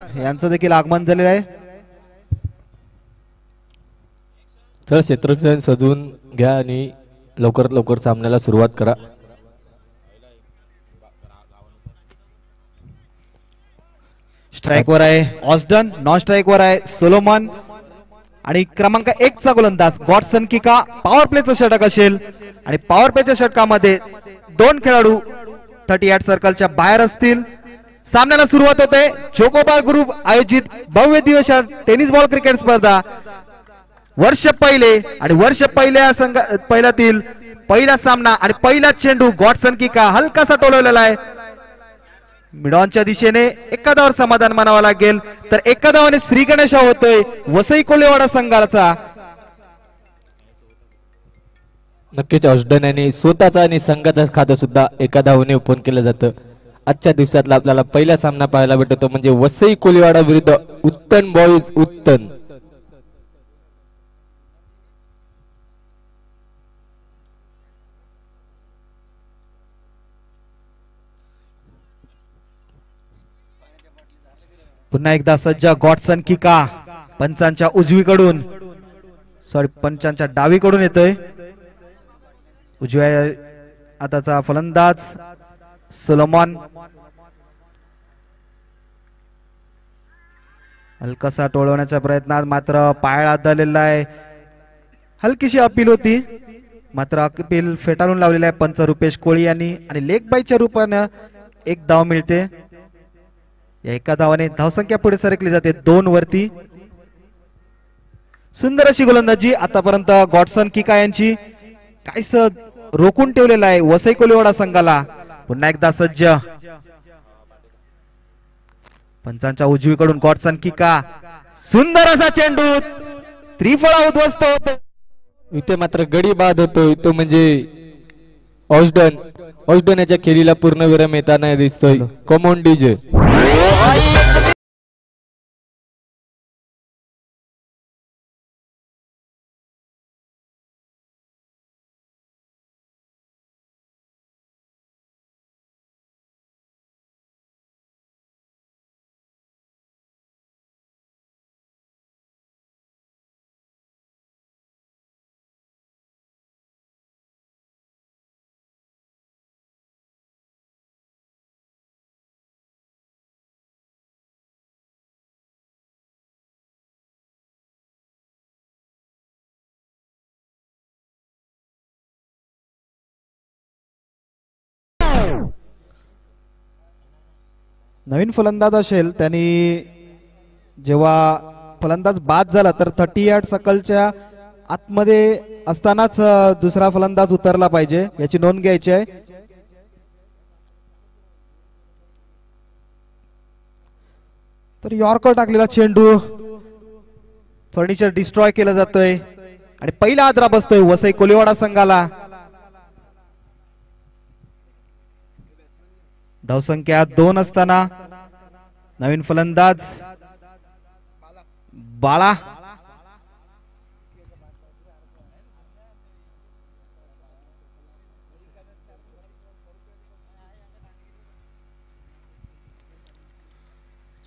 यांचं देखील आगमन झालेलं आहे. तर क्षेत्ररक्षण सजवून घ्या आणि लवकरात लवकर सामन्याला सुरुवात करा. स्ट्राइक वर आहे ऑस्डन, नॉन स्ट्राइक वर आहे सोलोमन आणि क्रमांक 1 चा गोलंदाज गॉडसन किका. पॉवर प्लेचं षटक असेल आणि पॉवर प्लेच्या षटकामध्ये दोन खेळाडू 38 सर्कलच्या बाहेर असतील. सामन्याला सुरुवात होते. जोकोबार ग्रुप आयोजित भव्य दिवसीय टेनिस बॉल क्रिकेट स्पर्धा वर्ष पहिले आणि वर्ष पहिल्यातील पहिला सामना आणि पहिला चेंडू गॉडसन किका हलकासा टोलवलेला आहे. मिडॉनच्या दिशेने एका धावावर समाधान मानावं लागेल तर एका धावाने श्री गणेशा होतोय वसई कोल्हेवाडा संघाचा. नक्कीच ऑस्डन यांनी स्वतःचा आणि संघाचा खातं सुद्धा एका धावने ओपन केलं जातं. आजच्या दिवसातला आपल्याला पहिला सामना पाहायला भेटतो म्हणजे वसई कोल्हेवाडा विरुद्ध उत्तन बॉईज उत्तन. पुन्हा एकदा सज्ज गॉडसन किका पंचांच्या उजवीकडून पंचांच्या डावीकडून येतोय. उजव्या हाताचा फलंदाज सोलोमन हलकासा टोळवण्याच्या प्रयत्नात मात्र पायाला आदळलेला आहे. हलकीशी अपील होती मात्र अपील फेटाळून लावलेला आहे पंच रुपेश कोळी यांनी आणि लेग बायच्या रूपानं एक धाव मिळते. या एका धावाने धावसंख्या पुढे सरकली जाते 2 वरती. सुंदर अशी गोलंदाजी आतापर्यंत गॉडसन किका यांची काहीस रोखून ठेवलेला आहे वसई कोल्हेवाडा संघाला. पुन्हा एकदा सज्ज पंचांच्या उजवीकडून गॉडसन किका सुंदर असा चेंडू त्रिफळा उद्ध्वस्त होतो. इथे मात्र गडी बाद होतोय तो म्हणजे ऑस्डन याच्या खेळीला पूर्णविराम येताना दिसतोय. कॉमन डीजे नवीन फलंदाज असेल त्यांनी जेव्हा फलंदाज बाद झाला तर 38 सकलच्या आतमध्ये असतानाच दुसरा फलंदाज उतरला पाहिजे याची नोंद घ्यायची आहे. तर यॉर्कर टाकलेला चेंडू फर्निचर डिस्ट्रॉय केलं जातोय आणि पहिला आदरा बसतोय वसई कोल्हेवाडा संघाला. धावसंख्या 2 असताना नवीन फलंदाज बाळा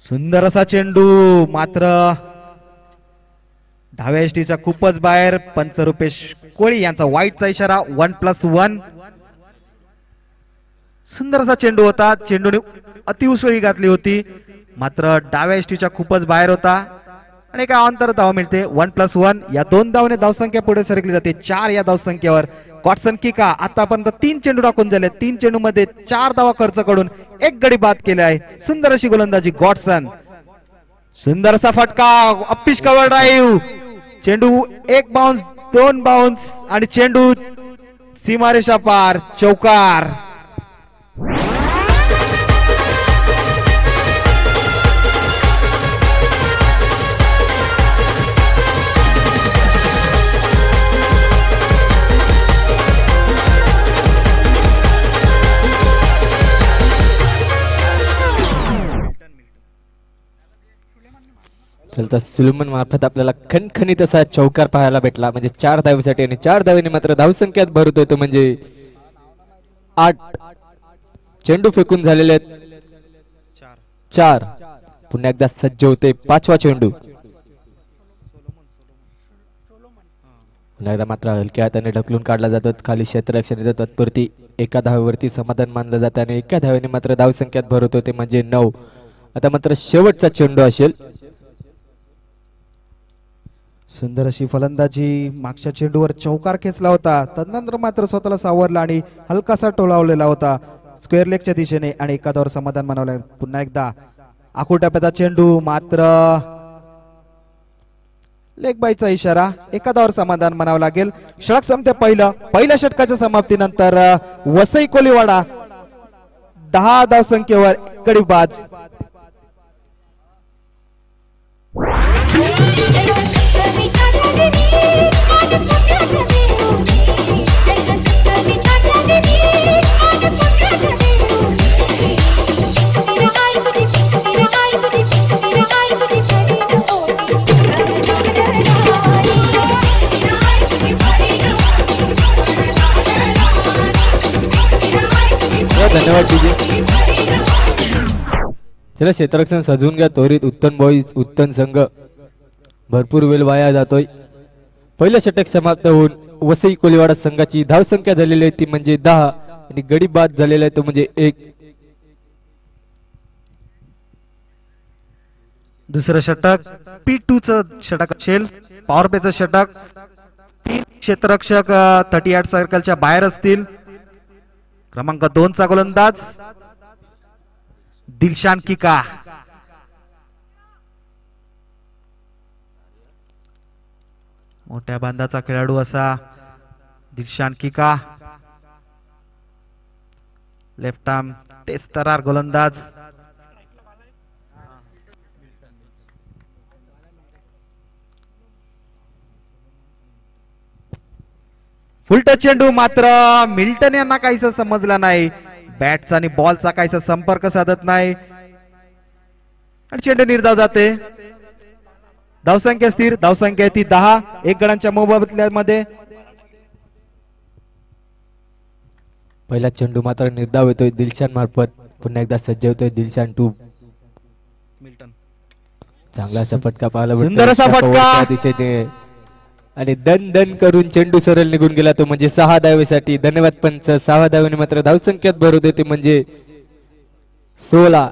सुंदर असा चेंडू मात्र डाव्या एसटीच्या खूपच बाहेर. पंच रुपेश कोळी यांचा वाईटचा इशारा 1+1. सुंदर असा चेंडू होता. चेंडूने अति उसळी घातली होती मात्र डाव्या एसटीच्या खूपच बाहेर होता आणि एका अंतर धाव मिळते 1+1. या 2 धावने धावसंख्या पुढे सरकली जाते 4 या धावसंख्येवर. गॉडसन किका आतापर्यंत 3 चेंडू टाकून झाले. 3 चेंडू मध्ये 4 धावा खर्च करून 1 गडी बाद केले आहे. सुंदर अशी गोलंदाजी गॉडसन. सुंदर असा फटका अप्पिश कव्हर ड्राईव्ह. चेंडू 1 बाउन्स 2 बाउन्स आणि चेंडू सीमारेषा पार चौकार. चलता सुलेमान मार्फत आपल्याला खणखणीत असा चौकार पाहायला भेटला म्हणजे 4 धावेसाठी आणि 4 धावेने मात्र धावसंख्यात भर होतोय तो म्हणजे 8. चेंडू फेकून झालेले आहेत 4. पुन्हा एकदा सज्ज होते 5वा चेंडू. पुन्हा एकदा मात्र हलक्या हाताने ढकलून काढला जातो. खाली क्षेत्ररक्षण येतं. तत्पुरती एका धावेवरती समाधान मानलं जातं आणि एका धावेने मात्र धावसंख्यात भर होतो ते म्हणजे 9. आता मात्र शेवटचा चेंडू असेल. सुंदर अशी फलंदाजी. मागच्या चेंडूवर चौकार खेचला होता. तदनंतर मात्र स्वतःला सावरला आणि हलकासा टोलावलेला होता स्क्वेअर लेगच्या दिशेने आणि एका धावावर समाधान मानवलं. पुन्हा एकदा आखूटाप्याचा चेंडू. मात्र लेग बाईचा इशारा. एका धावावर समाधान मानावं लागेल. षटक संपते पहिल्या षटकाच्या समाप्तीनंतर वसई कोलीवाडा 10 धावसंख्येवर गडी बाद. धन्यवाद डीजे. चला क्षेत्ररक्षण सजवून घ्या त्वरित. उत्तम बॉईज उत्तम संघ भरपूर वेळ वाया जातोय. पहिलं षटक समाप्त होऊन वसई कोलीवाडा संघाची धावसंख्या झालेली आहे ती म्हणजे 10 आणि गडी बाद झालेला आहे तो म्हणजे 1. दुसरं षटक P2 चं षटक असेल. पॉवर प्लेचं षटक. 3 क्षेत्ररक्षक 38 सर्कलच्या बाहेर असतील. क्रमांक 2 चा गोलंदाज दिलशान किका. मोठ्या बांधाचा खेळाडू असा दिलशान किका. लेफ्ट आर्म तेजतर्रार गोलंदाज. फुलटा चेंडू. मात्र मिल्टन यांना काहीच समजला नाही. बॅटचा आणि बॉलचा काहीसा संपर्क साधत नाही आणि चेंडू निर्धाव जाते. धावसंख्या स्थिर. धावसंख्या ती 10. 1 गडांच्या मोबदल्यामध्ये. पहिला चेंडू मात्र निर्धाव येतोय दिलशान मार्फत. पुन्हा एकदा सज्ज होतोय दिलशान 2. चांगला असा फटका पाहायला भेटतो. सुंदर असा फटका दिशेने आणि दन दन करून चेंडू सरळ निघून गेला तो म्हणजे 6 धावेसाठी. धन्यवाद पंच. 6 धावेने मात्र धावसंख्यात भर होते ते म्हणजे 16.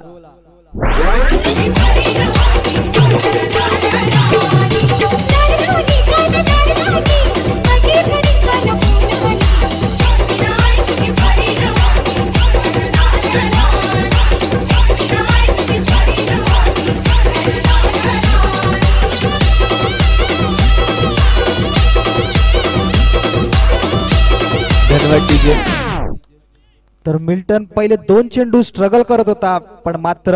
तर मिल्टन पहिले 2 चेंडू स्ट्रगल करत होता पण मात्र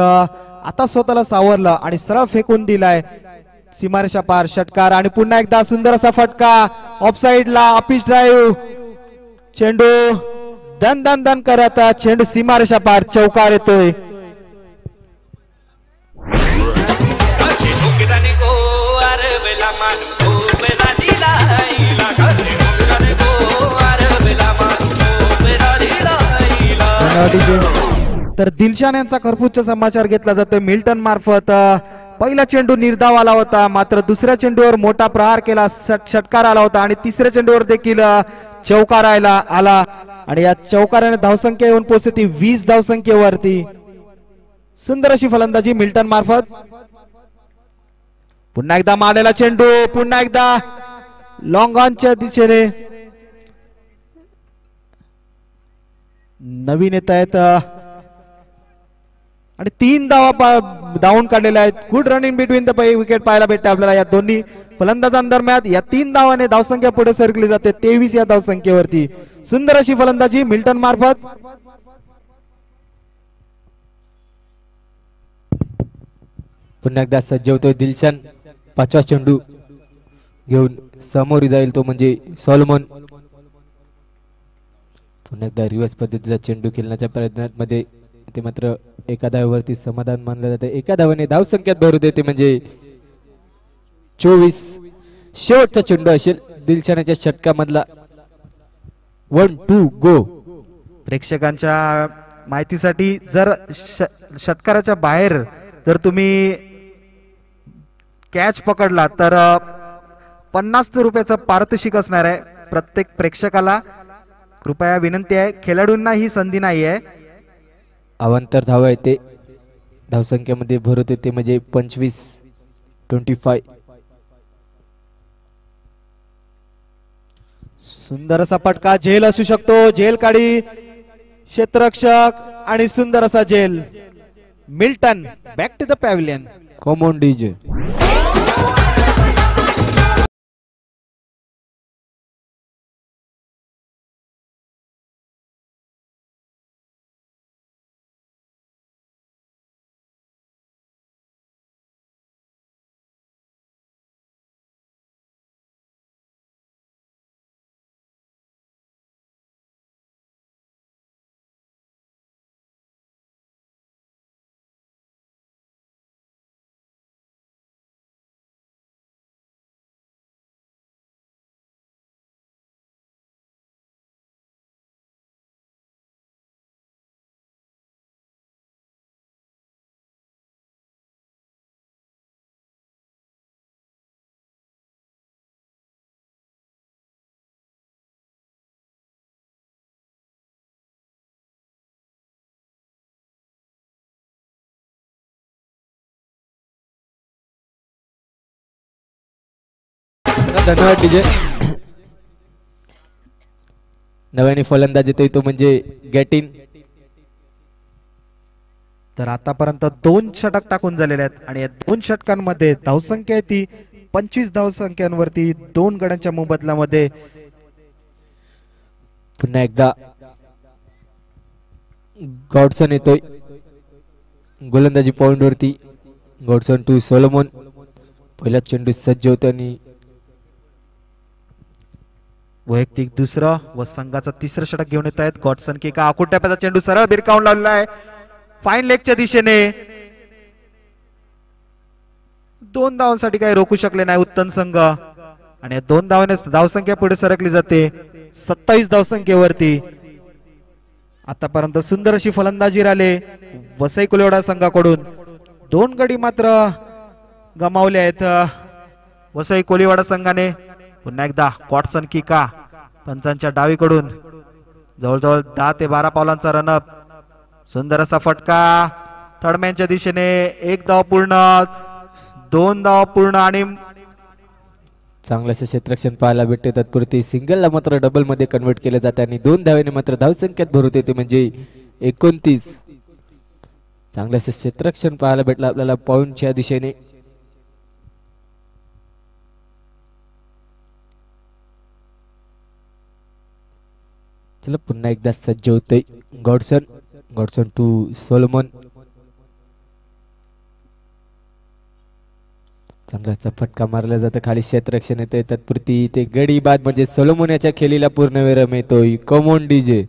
आता स्वतःला सावरलं आणि सरळ फेकून दिलाय सीमारेषा पार. षटकार आणि पुन्हा एकदा सुंदर असा फटका ऑफसाइडला. Office drive. चेंडू दन दन दन करत चेंडू सीमारेषा पार. चौकार येतोय. तर दिलशान यांचा खरपूसचा समाचार घेतला जातोय मिल्टन मार्फत. पहिला चेंडू निर्धाव आला होता मात्र दुसऱ्या चेंडूवर मोठा प्रहार केला. षटकार आला होता आणि तिसऱ्या चेंडूवर देखील चौकार आला आणि या चौकाराने धावसंख्या येऊन पोहोचते ती 20 धावसंख्येवरती. सुंदर अशी फलंदाजी मिल्टन मार्फत. पुन्हा एकदा मारलेला चेंडू. पुन्हा एकदा लॉंग ऑनच्या दिशेने नवीन येत आहेत आणि 3 धावून काढलेल्या आहेत. Good running between the wicket पाहायला भेटते आपल्याला या दोन्ही फलंदाजांदरम्यान. या 3 धावाने धावसंख्या पुढे सरकली जाते 23 या धावसंख्येवरती. सुंदर अशी फलंदाजी मिल्टन मार्फत. पुन्हा एकदा सज्ज होतोय दिलशान. 5वा चेंडू घेऊन समोर जाईल तो म्हणजे सॉलोमन. पुन्हा एकदा रिव्हर्स पद्धतीचा चेंडू खेळण्याच्या प्रयत्नामध्ये ते मात्र एका धावेवरती समाधान मानलं जातं. एका धावाने धावसंख्यात भर देते म्हणजे 24. शेवटचा चेंडू असेल दिलशानाच्या षटकामधला. 1-2 गो. प्रेक्षकांच्या माहितीसाठी जर षटकाराच्या बाहेर जर तुम्ही कॅच पकडला तर 50 रुपयाचं पारितोषिक असणार आहे प्रत्येक प्रेक्षकाला. कृपया विनंती आहे, खेळाडूंना ही संधी नाही आहे. अवांतर धावा येते, धावसंख्येमध्ये भरत येते म्हणजे 25. सुंदर असा फटका, झेल असू शकतो, झेल काढी क्षेत्ररक्षक आणि सुंदर असा झेल. Milton back to the pavilion. कॉमन डीजे. धन्यवाद डीजे. नव्याने फलंदाज येतोय तो म्हणजे गॅटिन. तर आतापर्यंत 2 षटक टाकून झालेले आहेत आणि या 2 षटकांमध्ये धावसंख्या आहे ती 25 धावसंख्यांवरती 2 गड्यांच्या मोबदल्यामध्ये. पुन्हा एकदा गॉडसन येतोय गोलंदाजी पॉइंट वरती. Godson to Solomon. पहिला चेंडू सज्ज होतो आणि वैयक्तिक दुसरं व संघाचा तिसरं षटक घेऊन येत आहेत. गॉडसन की का आकुट टप्प्याचा चेंडू सरळ भिरकावून लावलेला आहे फाईन लेगच्या दिशेने. 2 धावांसाठी काही रोखू शकले नाही उत्तम संघ आणि 2 धावाने धावसंख्या पुढे सरकली जाते 27 धावसंख्येवरती. आतापर्यंत सुंदर अशी फलंदाजी राहिले वसई कुलेवाडा संघाकडून. 2 गडी मात्र गमावले आहेत वसई कोलीवाडा संघाने. पुन्हा एकदा गॉडसन की का पंचांच्या डावीकडून जवळजवळ 10 ते 12 पावलांचा रनअप. सुंदर असा फटका थर्डमॅनच्या दिशेने. 1 धाव पूर्ण, 2 धाव पूर्ण आणि चांगलंसं क्षेत्ररक्षण पाहायला भेटते. तत्पुरती सिंगलला मात्र डबल मध्ये कन्वर्ट केलं जाते आणि 2 धावेने मात्र धावसंख्येत भर होते ते म्हणजे 29. चांगलंसं क्षेत्ररक्षण पाहायला भेटलं आपल्याला पॉइंटच्या दिशेने. चला पुन्हा एकदा सज्ज होतोय गॉडसन टू सोलोमन. चांगलाचा फटका मारला जातो खाली क्षेत्ररक्षण येतोय. तत्पुरती ते गडी बाद म्हणजे सोलोमन याच्या खेळीला पूर्ण विराम येतोय. Common DJ.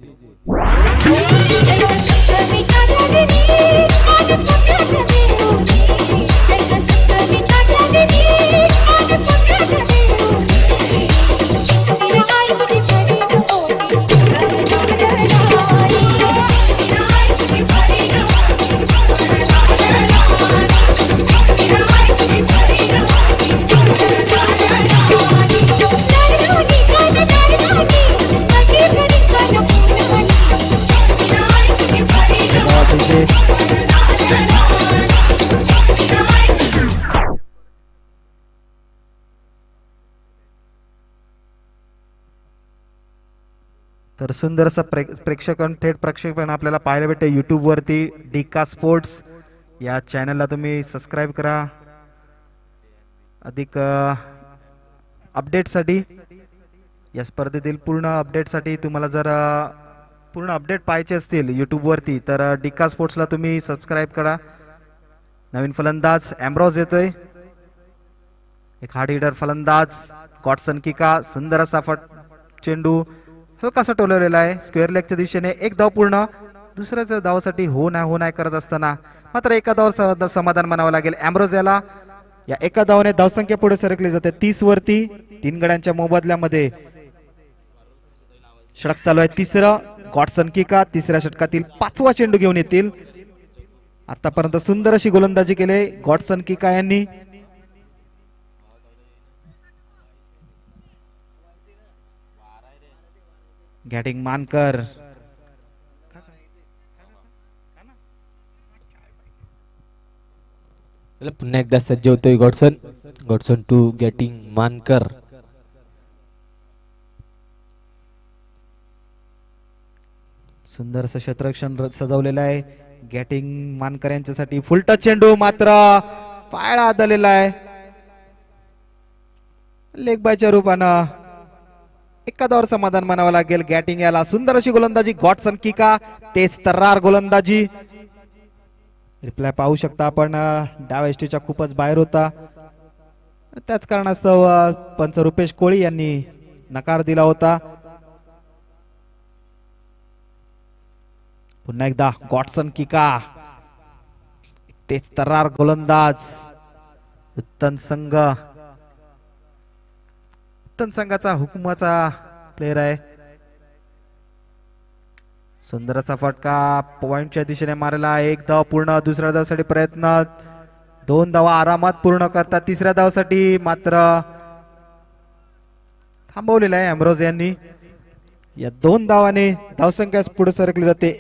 तर सुंदर असं थेट प्रक्षेपण आपल्याला पाहायला भेटते YouTube वरती. डिका स्पोर्ट्स या चॅनलला तुम्ही सबस्क्राईब करा. अधिक अपडेटसाठी या स्पर्धेतील पूर्ण अपडेटसाठी तुम्हाला जर पूर्ण अपडेट पाहायचे असतील YouTube वरती तर डिका स्पोर्ट्सला तुम्ही सबस्क्राईब करा. नवीन फलंदाज एम्ब्रोज येतोय. एक हार्ड हिटर फलंदाज गॉडसन किका. सुंदर असा चेंडू हलकासा टोलवलेला आहे स्क्वेअर लेगच्या दिशेने. 1 धाव पूर्ण. दुसऱ्याच धावासाठी हो नाही करत असताना मात्र एका धावावर समाधान मानावं लागेल एम्ब्रोज याला. या एका धावाने धावसंख्या पुढे सरकली जाते 30 वरती. 3 गड्यांच्या मोबदल्यामध्ये षटक चालू आहे तिसरं. गॉडसन किका तिसऱ्या षटकातील 5वा चेंडू घेऊन येतील. आतापर्यंत सुंदर अशी गोलंदाजी केली गॉडसन किका यांनी. गॅटिंग मानकर पुन्हा एकदा सज्ज होतोय गॉडसन. गॉडसन टू गॅटिंग मानकर. सुंदर असं क्षेत्ररक्षण सजवलेलं आहे गॅटिंग मानकर यांच्यासाठी. फुलटच चेंडू मात्र पायाला आदलेला आहे. लेग बायच्या रूपानं एखाद्यावर समाधान मानावं लागेल गॅटिंग याला. सुंदर अशी गोलंदाजी गॉडसन किका, तेज तर्रार गोलंदाजी. रिप्लाय पाहू शकता आपण डाव्या एसटीच्या खूपच बाहेर होता. त्याच कारणास्तव पंच रुपेश कोळी यांनी नकार दिला होता. पुन्हा एकदा गॉडसन किका, तेज तर्रार गोलंदाज. उत्तम संघ, उत्तम संघाचा हुकुमाचा प्लेयर आहे. सुंदर असा फटका पॉइंटच्या दिशेने मारला. एक धाव पूर्ण. दुसऱ्या धावासाठी प्रयत्न. 2 धावा आरामात पूर्ण करतात. तिसऱ्या धावासाठी मात्र थांबवलेला आहे अमरोज यांनी. या 2 धावाने धावसंख्या पुढे सरकली जाते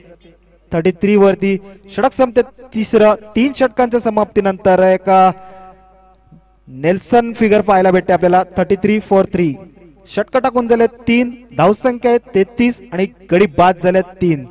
33 वरती. षटक संपते तिसरं. 3 षटकांच्या समाप्तीनंतर एक नेल्सन फिगर पाहायला भेटते आपल्याला. 33 for 3. षटक टाकून झाले 3. धावसंख्या आहे 33 आणि गडी बाद झाले 3.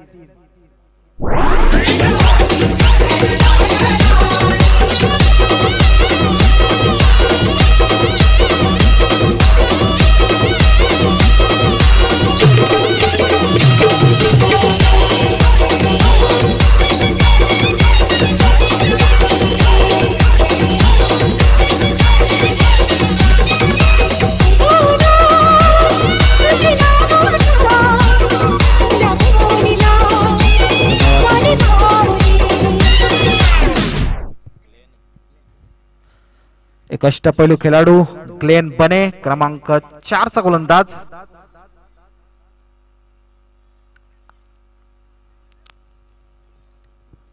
एक अष्टपैलू खेळाडू ग्लेन बने, क्रमांक 4 चा गोलंदाज.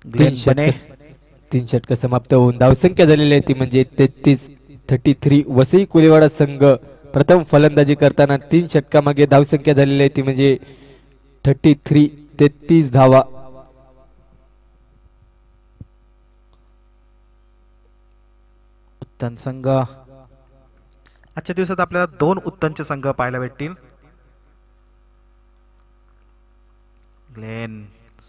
ग्लेन बने. 3 षटक समाप्त होऊन धावसंख्या झालेली आहे ती म्हणजे 33. वसई कोळीवाडा संघ प्रथम फलंदाजी करताना 3 षटकामागे धावसंख्या झालेली आहे ती म्हणजे 33 धावा. उत्तम संघ. आजच्या दिवसात आपल्याला 2 उत्तमचे संघ पाहायला भेटतील. ग्लेन,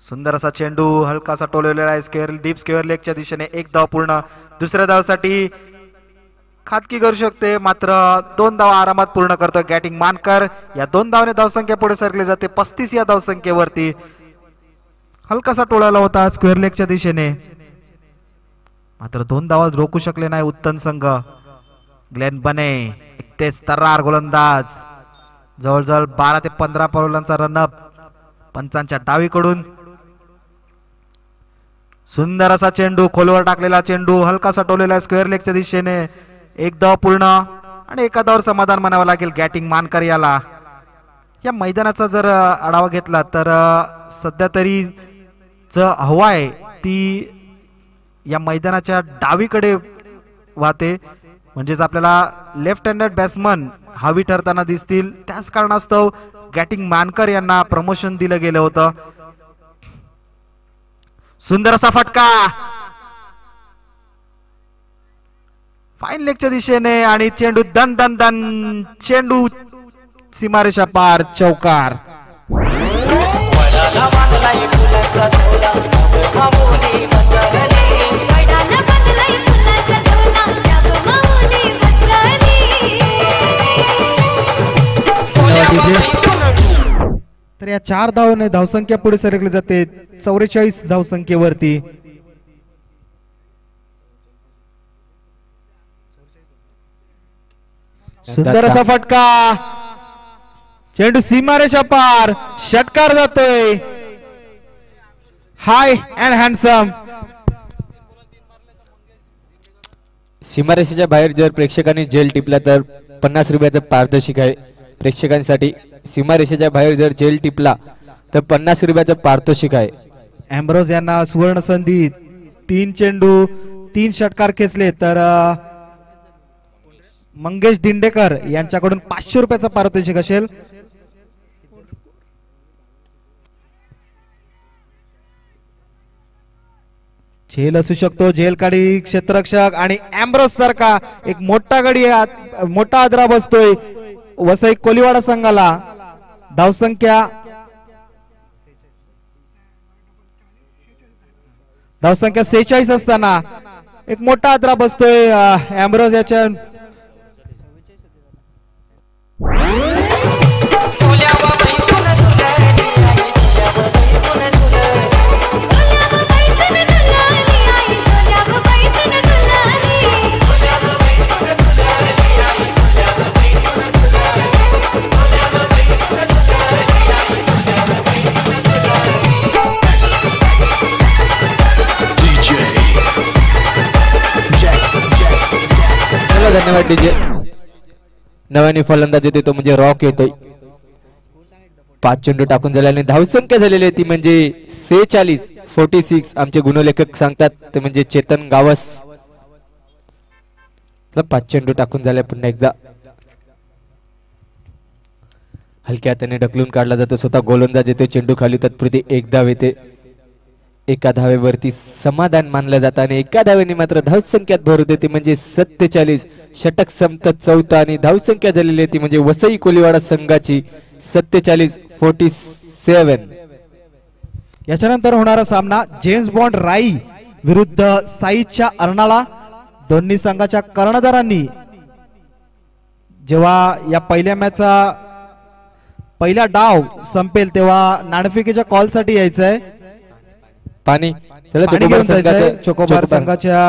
सुंदर असा चेंडू हलकासा टोलवलेला आहे स्क्वेअर डीप स्क्वेअर लेगच्या दिशेने. 1 धाव पूर्ण. दुसऱ्या धावासाठी खातकी करू शकते मात्र 2 धावा आरामात पूर्ण करतो गॅटिंग मानकर. या 2 धावाने धावसंख्या पुढे सरकली जाते 35 या धावसंख्येवरती. हलकासा टोळाला होता स्क्वेअर लेगच्या दिशेने मात्र 2 धावा रोखू शकले नाही उत्तम संघ. ग्लेन बने, तेज तर्रार गोलंदाज. जवळजवळ 12 ते 15 पावलांचा रनअप पंचांच्या डावीकडून. सुंदर असा चेंडू, खोलवर टाकलेला चेंडू हलकासा टोलेला स्क्वेअर लेगच्या दिशेने. 1 धाव पूर्ण आणि एका धावावर समाधान मानावं लागेल गॅटिंग मानकर याला. या मैदानाचा जर आढावा घेतला तर सध्या तरी जो हवा आहे ती या मैदानाच्या डावीकडे वाहते. म्हणजेच आपल्याला लेफ्ट हँडेड बॅट्समन हवी ठरताना दिसतील. त्याच कारणास्तव गॅटिंग मानकर यांना प्रमोशन दिलं गेलं होतं. सुंदर असा फटका फाईन लेगच्या दिशेने आणि चेंडू दन दन दन. चेंडू सीमारेषा पार. चौकार. तर या 4 धावाने धावसंख्या पुढे सरकली जाते 44 धावसंख्येवरती. सुंदर असा फटका, चेंडू सीमारेषा पार. षटकार जातोय. हाय अँड हँडसम. सीमारेषेच्या बाहेर जर प्रेक्षकांनी जेल टिपला तर 50 रुपयाचं पारितोषिक आहे प्रेक्षकांसाठी. सीमारेषेच्या बाहेर जर जेल टिपला तर 50 रुपयाचं पारितोषिक आहे. अँब्रोज यांना सुवर्ण संधी 3 चेंडू 3 षटकार खेचले तर मंगेश दिंडेकर यांच्याकडून 500 रुपयाचा पारितोषिक असेल. झेल असू शकतो, झेल काढी क्षेत्ररक्षक आणि अँब्रोस सारखा एक मोठा गडी मोठा आदरा बसतोय वसई कोलीवाडा संघाला. धावसंख्या 46 असताना एक मोठा आदरा बसतोय अँब्रोस याच्या. धन्यवाद डीजे. नव्याने फलंदाज येतोय तो म्हणजे रॉक येतोय. 5 चेंडू टाकून झाल्याने धावसंख्या झालेली आहे ती म्हणजे 46. आमचे गुणलेखक सांगतात ते म्हणजे चेतन गावस. 5 चेंडू टाकून झाल्या. पुन्हा एकदा हलक्या हाताने ढकलून काढला जातो. स्वतः गोलंदाज येतो. चेंडू खाली तत्पुरती एक धाव येते. एका धावेवरती समाधान मानलं जातं आणि एका धावेने मात्र धावसंख्यात भर होते ती म्हणजे 47. षटक संपत 4 आणि धावसंख्या झालेली आहे ती म्हणजे वसई कोलीवाडा संघाची 47-47. याच्यानंतर होणारा सामना जेम्स बॉन्ड राई विरुद्ध साईच्या अर्नाळा. दोन्ही संघाच्या कर्णधारांनी जेव्हा या पहिल्या मॅचचा पहिला डाव संपेल तेव्हा नाणेफेकीच्या कॉल साठी यायचंय. पाणी चोकोबार संघाच्या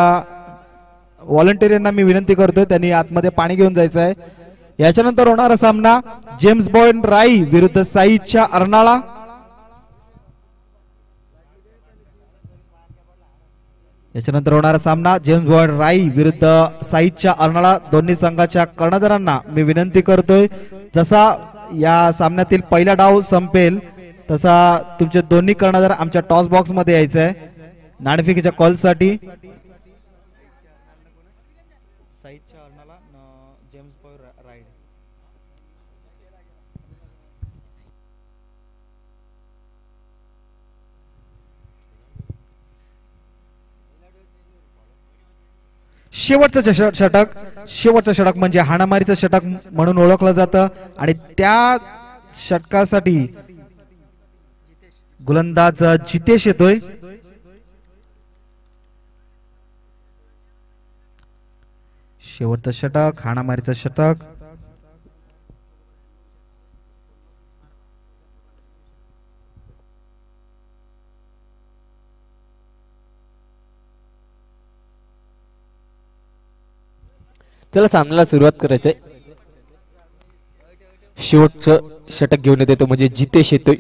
व्हॉलंटियरांना मी विनंती करतोय त्यांनी आतमध्ये पाणी घेऊन जायचं आहे. याच्यानंतर होणारा सामना जेम्स बॉन्ड राई विरुद्ध साईच्या अर्नाळा. याच्यानंतर होणारा सामना जेम्स बॉन्ड राई विरुद्ध साईच्या अर्नाळा. दोन्ही संघाच्या कर्णधारांना मी विनंती करतोय जसा या सामन्यातील पहिला डाव संपेल तसा तुमचे दोन्ही कर्णधार आमच्या टॉस बॉक्स मध्ये यायचं आहे नाणेफेकीच्या कॉल साठी. शेवटचं षटक म्हणजे हाणामारीचं षटक म्हणून ओळखलं जातं आणि त्या षटकासाठी गोलंदाज जितेश येतोय. शेवटचं षटक हाणामारीचं षटक. चला सामन्याला सुरुवात करायचंय. शेवटचं षटक घेऊन येतो म्हणजे जितेश येतोय.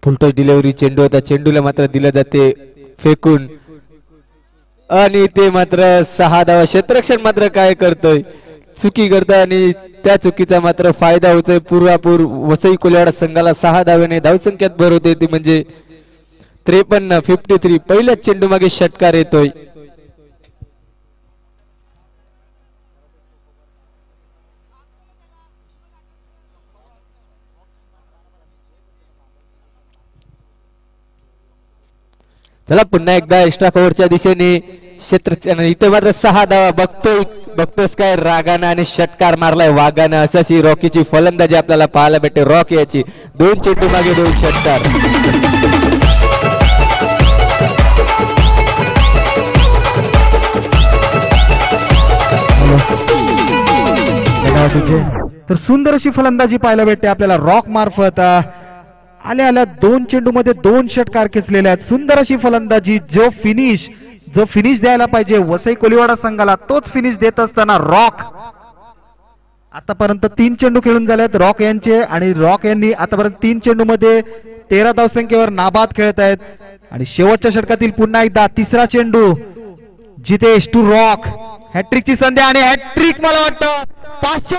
फुलटॉस डिलिव्हरी चेंडू होता. चेंडूला मात्र दिलं जाते फेकून आणि ते मात्र 6 धावा. क्षेत्ररक्षण मात्र काय करतोय चुकी करतोय आणि त्या चुकीचा मात्र फायदा होतोय. पूर्वापूर वसई कोलीवाडा संघाला 6 धावेने धावसंख्यात भर होते ती म्हणजे 53. पहिल्याच चेंडू मागे षटकार येतोय. चला पुन्हा एकदा एक्स्ट्रा कव्हरच्या दिशेने क्षेत्र इथे मात्र 6 धावा. बघतोस काय रागानं आणि षटकार मारलाय वाघानं. अशी रॉकीची फलंदाजी आपल्याला पाहायला भेटते. रॉकी याची 2 चेंडू मागे 2 षटकार. तर सुंदर अशी फलंदाजी पाहायला भेटते आपल्याला रॉक मार्फत. आल्या 2 चेंडू मध्ये 2 षटकार खेचलेले आहेत. सुंदर अशी फलंदाजी. जो फिनिश द्यायला पाहिजे वसई कोलीवाडा संघाला तोच फिनिश देत असताना रॉक आतापर्यंत 3 चेंडू खेळून झाले आहेत रॉक यांचे आणि रॉक यांनी आतापर्यंत 3 चेंडू मध्ये 13 धावसंख्येवर नाबाद खेळत आहेत. आणि शेवटच्या षटकातील पुन्हा एकदा तिसरा चेंडू जितेश टू रॉक. हॅट्रिकची संधी आणि हॅट्रिक मला वाटतं 500.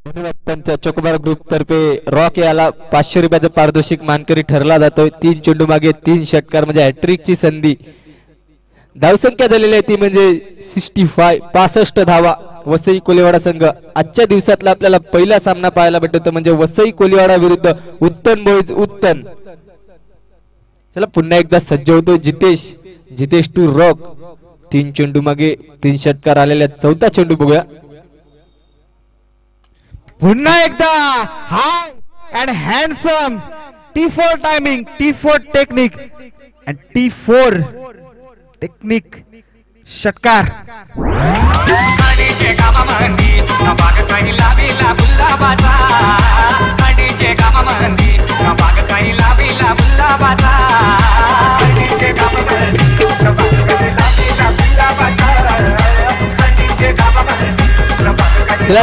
धन्यवाद पंच. चोकोबार ग्रुप तर्फे रॉक याला 500 रुपयाचा पारितोषिक मानकरी ठरला जातोय. 3 चेंडू मागे 3 षटकार म्हणजे हॅट्रिकची संधी. धावसंख्या झालेली आहे ती म्हणजे 65 धावा. वसई कोलीवाडा संघ आजच्या दिवसातला आपल्याला पहिला सामना पाहायला भेटतो म्हणजे वसई कोलीवाडा विरुद्ध उत्तन बॉईज उत्तन. चला पुन्हा एकदा सज्ज होतो जितेश टू रॉक. 3 चेंडू मागे 3 षटकार आलेल्या. चौथा चेंडू बघूया. पुन्हा एकदा high and handsome T4 timing, T4 technique and T4 technique षटकार.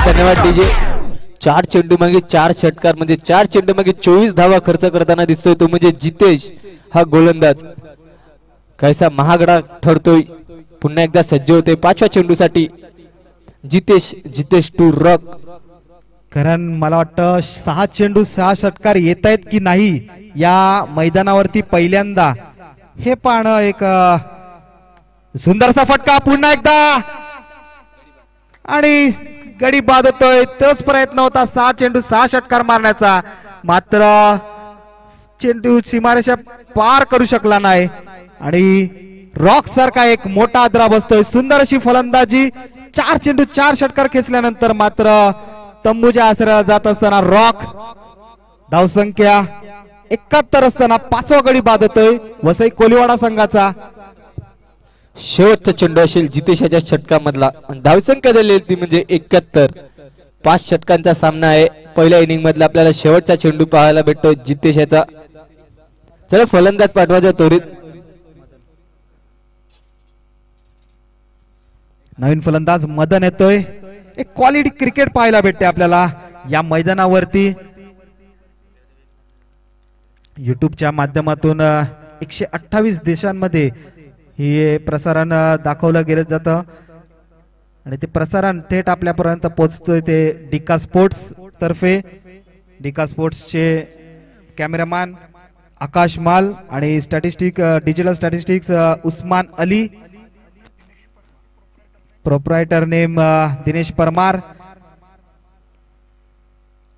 धन्यवाद डीजे. 4 चेंडू मागे 4 षटकार म्हणजे 4 चेंडू मागे 24 धावा खर्च करताना दिसतोय तो म्हणजे जितेश हा गोलंदाज. कैसा महागडा ठरतोय. पुन्हा एकदा सज्ज होते 5व्या चेंडूसाठी जितेश टू रॉक. कारण मला वाटतं 6 चेंडू 6 षटकार येत आहेत की नाही या मैदानावरती पहिल्यांदा हे पाहणं एक सुंदरसा फटका. पुन्हा एकदा आणि गडी बाद होतोय. तोच प्रयत्न होता 6 चेंडू 6 षटकार मारण्याचा, मात्र चेंडू सीमारेषा पार करू शकला नाही आणि रॉक सारखा एक मोठा आदरा बसतोय. सुंदर अशी फलंदाजी. 4 चेंडू 4 षटकार खेचल्यानंतर मात्र तंबूच्या आसऱ्याला जात असताना रॉक धावसंख्या 71 असताना 5वा गडी बाद होतोय वसई कोलीवाडा संघाचा. शेवटचा चेंडू असेल जितेशाच्या षटकामधला. धावसंख्या झाली ती म्हणजे 71. 5 षटकांचा सामना आहे. पहिल्या इनिंग मधला आपल्याला शेवटचा चेंडू पाहायला भेटतो जितेशाचा. चला फलंदाज पाठवायचा त्वरित. नवीन फलंदाज मदन येतोय. एक क्वालिटी क्रिकेट पाहायला भेटते आपल्याला या मैदानावरती. युट्यूबच्या माध्यमातून 128 देशांमध्ये हे प्रसारण दाखवलं गेलं जातं आणि ते प्रसारण थेट आपल्यापर्यंत पोहोचतोय ते डिका स्पोर्ट्स तर्फे. डिका स्पोर्ट्सचे कॅमेरामॅन आकाश माल आणि digital statistics Usman Ali. Proprietor name Dinesh Parmar.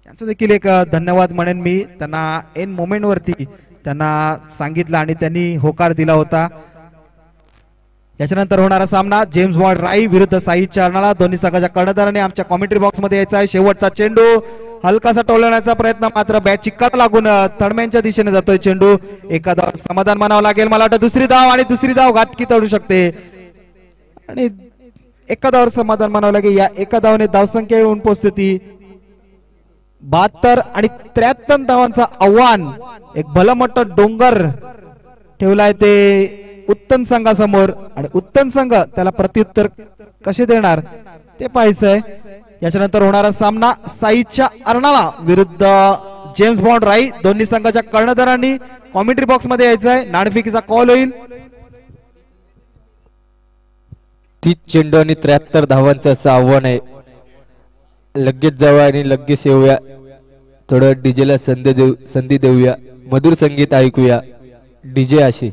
यांचं देखील एक धन्यवाद म्हणेन मी. त्यांना एन मोमेंट वरती त्यांना सांगितलं आणि त्यांनी होकार दिला होता. याच्यानंतर होणारा सामना जेम्स बॉन्ड राई विरुद्ध साई चारनाला. दोन्ही संघाच्या कर्णधाराने आमच्या कॉमेंट्री बॉक्स मध्ये यायचा आहे. शेवटचा चेंडू हलकासा टोलवण्याचा प्रयत्न, मात्र बॅटची कट लागून तडम्यांच्या दिशेने जातोय चेंडू. एका धाव समाधान मानावं लागेल. मला वाटतं दुसरी धाव आणि दुसरी धाव घातकी तडू शकते आणि एका धावावर समाधान मानावं लागेल. या एका धावाने धावसंख्या येऊन पोहोचते ती 72 आणि 73 धावांचा आव्हान. एक भलं मोठं डोंगर ठेवलाय ते उत्तन संघासमोर आणि उत्तन संघ त्याला प्रत्युत्तर कसे देणार ते पाहायचंय. याच्यानंतर होणारा सामना साईच्या अर्नाळा विरुद्ध जेम्स बॉन्ड राई. दोन्ही संघाच्या कर्णधारांनी कॉमेंट्री बॉक्स मध्ये यायचंय. नाणेफेकीचा कॉल होईल. 30 चेंडू आणि 73 धावांचं असं आव्हान आहे. लगेच जाऊया आणि लगेच येऊया. थोडं डीजेला संधी देऊया. मधुर संगीत ऐकूया. डीजे आशी.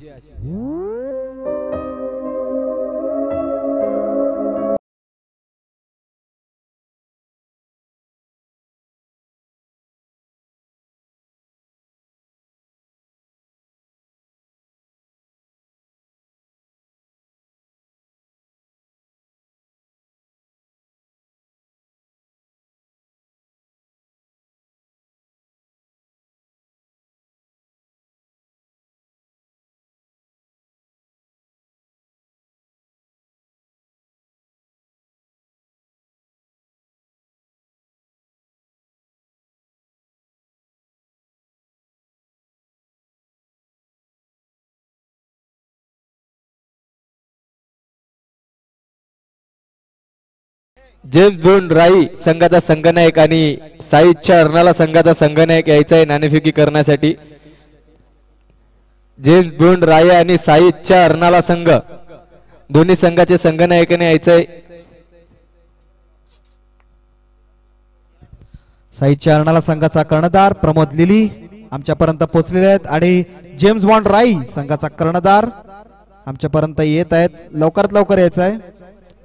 जेम्स बॉन्ड राई संघाचा संघनायक आणि साईच्या अर्नाला संघाचा संघनायक यायचा आहे नाणेफेकी करण्यासाठी. जेम्स बॉन्ड राई आणि साईच्या अर्नाला संघ दोन्ही संघाचे संघनायकाने यायचंय. साईच्या अर्णाला संघाचा कर्णधार प्रमोद लिली आमच्यापर्यंत पोहोचलेले आहेत आणि जेम्स बॉन्ड राई संघाचा कर्णधार आमच्यापर्यंत येत आहेत. लवकरात लवकर यायचं आहे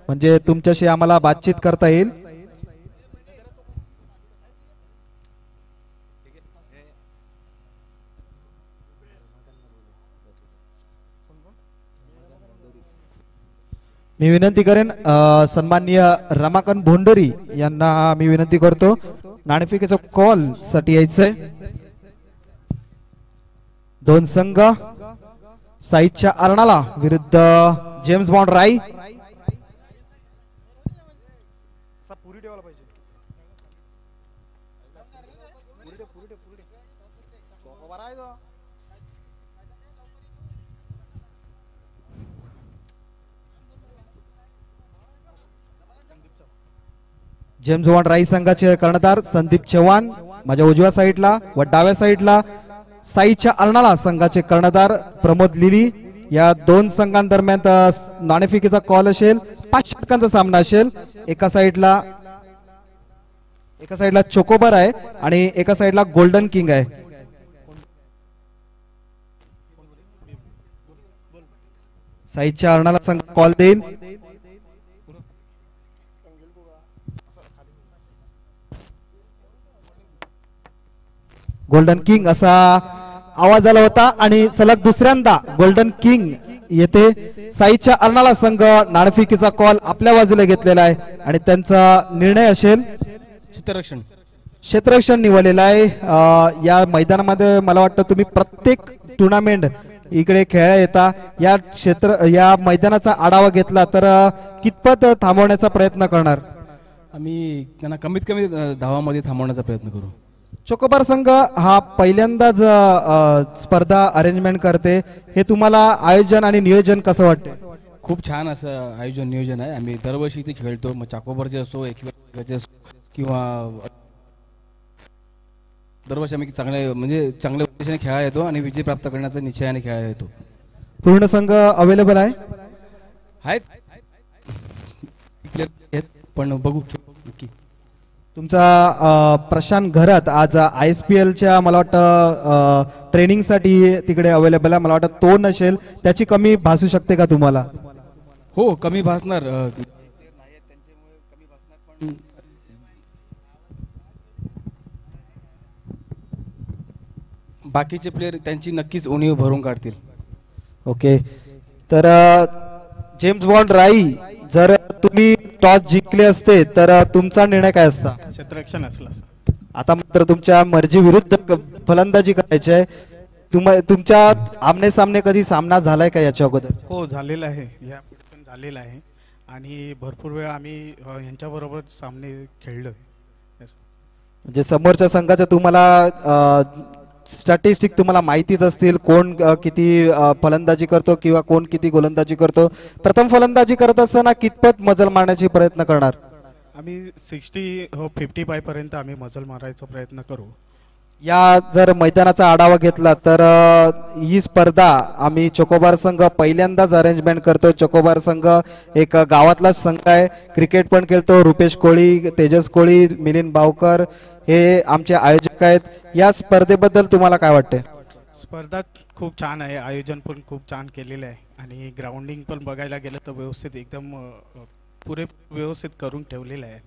म्हणजे तुमच्याशी आम्हाला बातचीत करता येईल. मी विनंती करेन सन्माननीय रमाकांत भोंडरी यांना मी विनंती करतो नाणेफेकीचा कॉल साठी यायचंय. दोन संघ साईच्या अर्णाला विरुद्ध जेम्स बॉन्ड राई. जेम्स बॉन्ड राई संघाचे कर्णधार संदीप चव्हाण माझ्या उजव्या साईडला व डाव्या साईडला साईच्या अर्णाला संघाचे कर्णधार प्रमोद लिली. या दोन संघांदरम्यान नाणेफेकीचा कॉल असेल. 5 षटकांचा सामना असेल. एका साईडला चोकोबर आहे आणि एका साईडला गोल्डन किंग आहे. साईच्या अर्णाला संघ कॉल देईल. गोल्डन किंग असा आवाज आला होता आणि सलग दुसऱ्यांदा गोल्डन किंग येथे साईच्या अर्णाला संघ नाणेफेकीचा कॉल आपल्या बाजूला घेतलेला आहे आणि त्यांचा निर्णय असेल क्षेत्ररक्षण निवडलेला आहे. या मैदानामध्ये मला वाटतं तुम्ही प्रत्येक टुर्नामेंट इकडे खेळायला येता. या मैदानाचा आढावा घेतला तर कितपत थांबवण्याचा प्रयत्न करणार? आम्ही त्यांना कमीत कमी धावामध्ये थांबवण्याचा प्रयत्न करू. चोकोबार संघ हा पहिल्यांदाच स्पर्धा अरेंजमेंट करते. हे तुम्हाला आयोजन आणि नियोजन कसं वाटते? खूप छान असं आयोजन नियोजन आहे. आम्ही दरवर्षी इथे खेळतो. मग चाकोबारचे असो एकवेळचे असो किंवा दरवर्षी आम्ही चांगल्या उद्देशाने खेळायला येतो आणि विजय प्राप्त करण्याचा निश्चयाने खेळायला येतो. पूर्ण संघ अवेलेबल आहे पण बघू. तुमचा प्रशांत घरात आज ISPL च्या मला वाटतं ट्रेनिंग साठी तिकडे अवेलेबल आहे. मला वाटतं तो नसेल त्याची कमी भासू शकते का तुम्हाला? हो कमी भासणार. बाकीचे प्लेयर त्यांची नक्कीच उणीव भरून काढतील. ओके तर जेम्स बॉन्ड राई जर तुम्ही टॉस जिंकले असते तर तुमचा निर्णय काय असता? क्षेत्ररक्षण असलं. आता मात्र तुमच्या मर्जी विरुद्ध फलंदाजी करायची आहे. तुमच्या आमने सामने कधी सामना झालाय का याच्या अगोदर? हो झालेला आहे. या पण झालेला आहे आणि भरपूर वेळा आम्ही यांच्याबरोबर सामने खेळलोय. म्हणजे समोरच्या संघाचं तुम्हाला स्टॅटिस्टिक तुम्हाला माहितीच असतील. कोण किती फलंदाजी करतो किंवा कोण किती गोलंदाजी करतो. प्रथम फलंदाजी करत असताना कितपत मजल मारण्याचा प्रयत्न करणार? आम्ही 55 पर्यंत आम्ही मजल मारायचा प्रयत्न करू. या जर मैदानाचा आढावा घेतला तर ही स्पर्धा आम्ही चोकोबार संघ पहिल्यांदाच अरेंजमेंट करतो. चोकोबार संघ एक गावातला संघ आहे. क्रिकेट पण खेळतो. रुपेश कोळी, तेजस कोळी, मिलिंद बावकर हे आमचे आयोजक आहेत. या स्पर्धेबद्दल तुम्हाला काय वाटते? स्पर्धा खूप छान आहे. आयोजन पण खूप छान केलेलं आहे आणि ग्राउंडिंग पण बघायला गेलं तर व्यवस्थित एकदम व्यवस्थित करून ठेवलेलं आहे.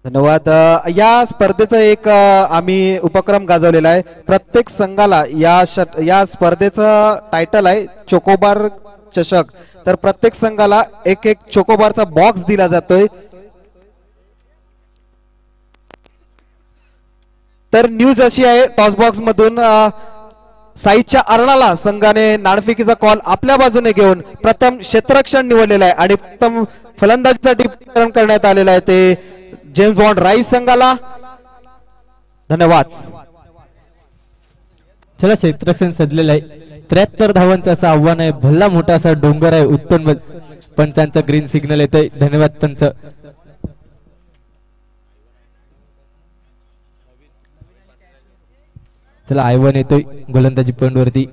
धन्यवाद. या स्पर्धेचा एक आम्ही उपक्रम गाजवलेला आहे. प्रत्येक संघाला या स्पर्धेचं टायटल आहे चोकोबार चषक. तर प्रत्येक संघाला एक चोकोबारचा बॉक्स दिला जातोय. तर न्यूज अशी आहे टॉस बॉक्स मधून साईच्या अर्णाला संघाने नाणेफेकीचा कॉल आपल्या बाजूने घेऊन प्रथम क्षेत्ररक्षण निवडलेलं आहे आणि प्रथम फलंदाजीसाठी करण्यात आलेलं आहे ते जेम्स बॉन्ड राई संघाला. धन्यवाद. चला क्षेत्ररक्षण सजलेलं आहे. 73 धावांचं असं आव्हान आहे. भल्ला मोठा असा डोंगर आहे. उत्तम पंचांचा ग्रीन सिग्नल येतोय. धन्यवाद पंच. चला आयवन येतोय गोलंदाजी पॉइंट वरती.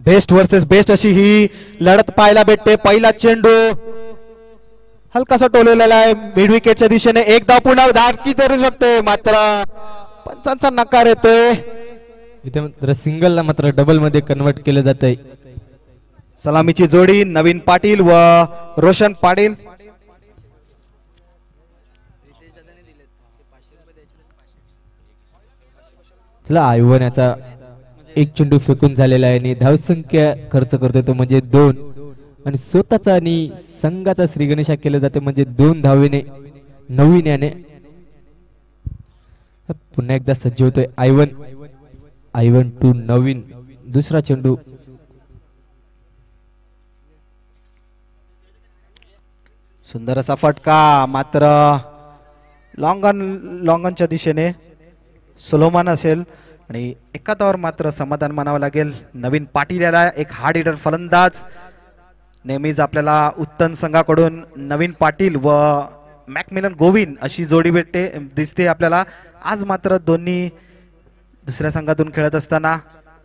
बेस्ट वर्सेस बेस्ट अशी ही लढत पाहायला भेटते. पहिला चेंडू हलकासा टोललेला आहे मिड विकेटच्या दिशेने. एक धाव पुन्हा धाडकी करू शकते मात्र पंचांचा नकार येतोय. इथे मात्र सिंगलला मात्र डबल मध्ये कन्वर्ट केलं जात आहे. सलामीची जोडी नवीन पाटील व रोशन पाटील. चला आयवन याचा एक चेंडू फेकून झालेला आहे आणि धावसंख्या खर्च करतोय तो म्हणजे 2 आणि स्वतःचा आणि संघाचा श्रीगणेशा केलं जाते म्हणजे 2 धावेने नवीन याने. पुन्हा एकदा सज्ज होतोय आयवन टू नवीन. दुसरा चेंडू सुंदर असा फटका मात्र लॉंगनच्या दिशेने सोलोमन असेल आणि एकादावर मात्र समाधान मानावं लागेल. नवीन पाटील याला एक हार्ड हिटर फलंदाज. नेहमीच आपल्याला उत्तम संघाकडून नवीन पाटील व मॅकमिलन गोविंद अशी जोडी भेटते दिसते आपल्याला. आज मात्र दोन्ही दुसऱ्या संघातून खेळत असताना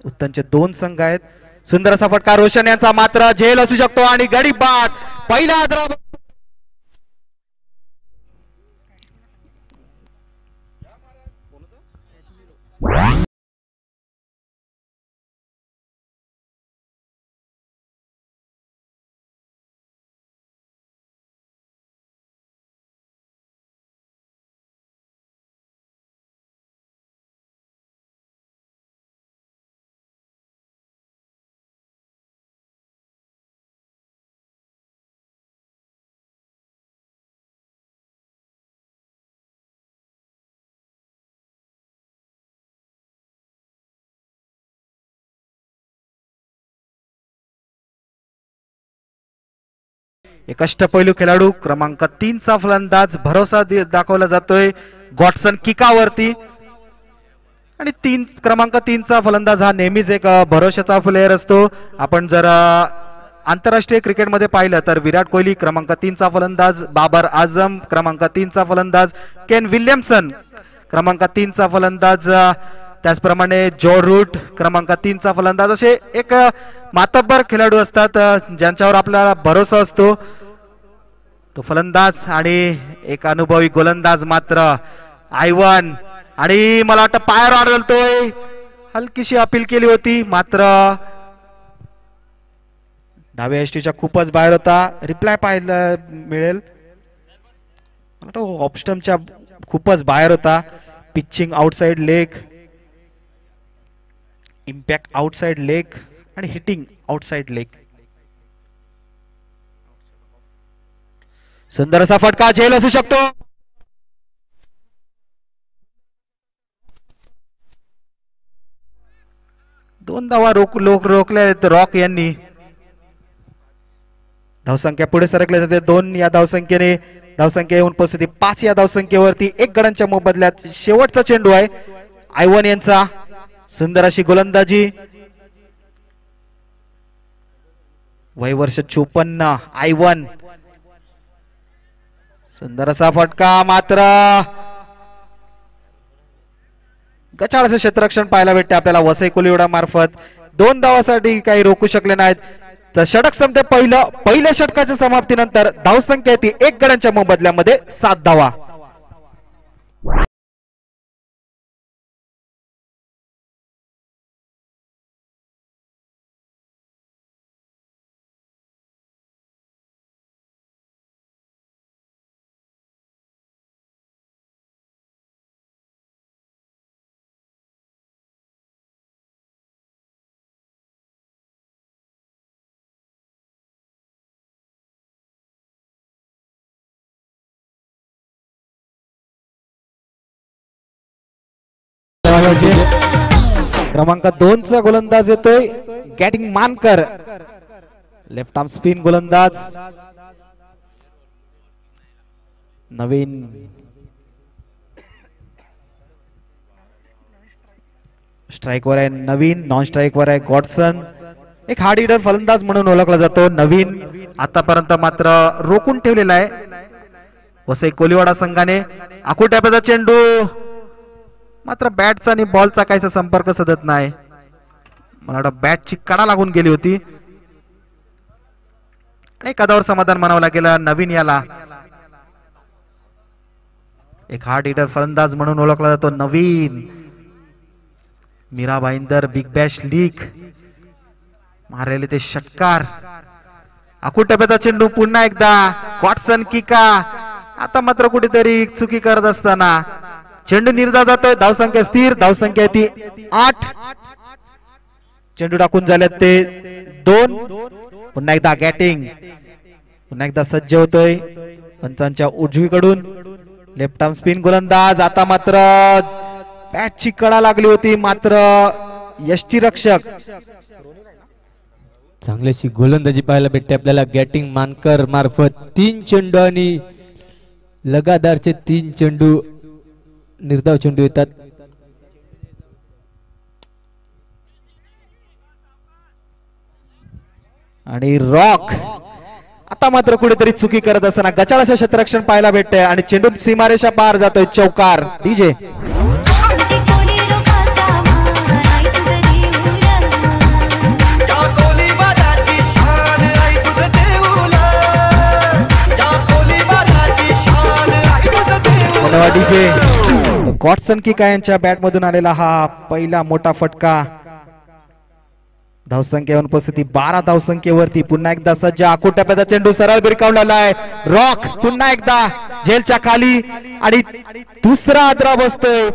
उत्तमचे 2 संघ आहेत. सुंदर असा फटका रोशन यांचा मात्र झेल असू शकतो आणि गडी बाद पहिला आदरा. एक अष्टपैलू खेळाडू क्रमांक 3 चा फलंदाज भरोसा दाखवला जातोय गॉटसन किकावरती. आणि क्रमांक 3 चा फलंदाज हा नेहमीच एक भरोशाचा प्लेयर असतो. आपण जर आंतरराष्ट्रीय क्रिकेटमध्ये पाहिलं तर विराट कोहली क्रमांक 3 चा फलंदाज, बाबर आझम क्रमांक 3 चा फलंदाज, केन विल्यमसन क्रमांक 3 चा फलंदाज, त्याचप्रमाणे जॉ रूट क्रमांक 3 चा फलंदाज. असे एक मातब्बर खेळाडू असतात ज्यांच्यावर आपल्याला भरोसा असतो. तो फलंदाज आणि एक अनुभवी गोलंदाज मात्र आयवन. आणि मला वाटतं पायावर आढळतोय. हलकीशी अपील केली होती मात्र डाव्या एसटीच्या खूपच बाहेर होता. रिप्लाय पाहायला मिळेल. ऑफस्टमच्या खूपच बाहेर होता. Pitching outside leg, impact outside leg आणि हिटिंग आउटसाइड लेग. सुंदर असा फटका झेल असू शकतो. दोन धावा रोखल्या रॉक यांनी. धावसंख्या पुढे सरकले जाते 2 या धावसंख्येने. धावसंख्या येऊन पोहोचते 5 या धावसंख्येवरती. 1 गडांच्या मोबदल्यात शेवटचा चेंडू आहे आयवन यांचा. सुंदर अशी गोलंदाजी. वय वर्ष 54 आयवन. सुंदर असा फटका मात्र गचाळ असं क्षेत्ररक्षण पाहायला भेटते आपल्याला वसई कोलिवडा मार्फत. 2 धावासाठी काही रोखू शकले नाहीत. तर षटक संपते पहिल्या षटकाच्या समाप्तीनंतर धावसंख्या ती 1 गडांच्या मोबदल्यामध्ये 7 धावा. क्रमांक 2 चा गोलंदाज येतोय गॅटिंग मानकर. लेफ्ट आर्म स्पिन गोलंदाज. नवीन स्ट्राइक वर आहे नवीन. नॉन स्ट्राइक वर आहे गॉडसन. एक हार्ड हिटर फलंदाज म्हणून ओळखला जातो नवीन. आतापर्यंत मात्र रोखून ठेवलेला आहे वसई कोलिवाडा संघाने. आखुट्याचा चेंडू मात्र बॅटचा आणि बॉलचा काहीसा संपर्क साधत नाही. मला वाटतं बॅटची कडा लागून गेली होती. एखाद्यावर समाधान मानावं लागेल नवीन याला. एक हार्ड हिटर फलंदाज म्हणून ओळखला जातो नवीन. Mira Bhayandar big bash league मारलेले ते षटकार. आखूड टप्प्याचा चेंडू पुन्हा एकदा वॉटसन किका. आता मात्र कुठेतरी चुकी करत असताना चेंडू निर्धाव जातोय. धावसंख्या स्थिर, धावसंख्या ती 8. चेंडू टाकून झाल्यात ते 2. पुन्हा एकदा गॅटिंग, पुन्हा एकदा सज्ज होतोय पंचांच्या उजवीकडून लेफ्ट आर्म स्पिन गोलंदाज. आता मात्र बॅटची कडा लागली होती, मात्र यष्टीरक्षक चांगलीशी गोलंदाजी पाहायला भेटते आपल्याला गॅटिंग मानकर मार्फत. 3 चेंडू आणि लगातारचे 3 चेंडू निर्धाव चेंडू येतात. आणि रॉक आता मात्र कुठेतरी चुकी करत असताना गचाळाचं क्षेत्ररक्षण पाहायला भेटतंय आणि चेंडू सीमारेषा पार जातोय. चौकार. डीजे धन्यवाद डीजे. गॉडसन किका यांच्या बॅट मधून आलेला हा पहिला मोठा फटका. धावसंख्येवर उपस्थिती 12 धावसंख्येवरती. पुन्हा एकदा सज्ज. आखूड टप्प्याचा चेंडू सरळ बिरकावलेला आहे. रॉक पुन्हा एकदा झेलच्या खाली आणि दुसरा आदरा बसतोय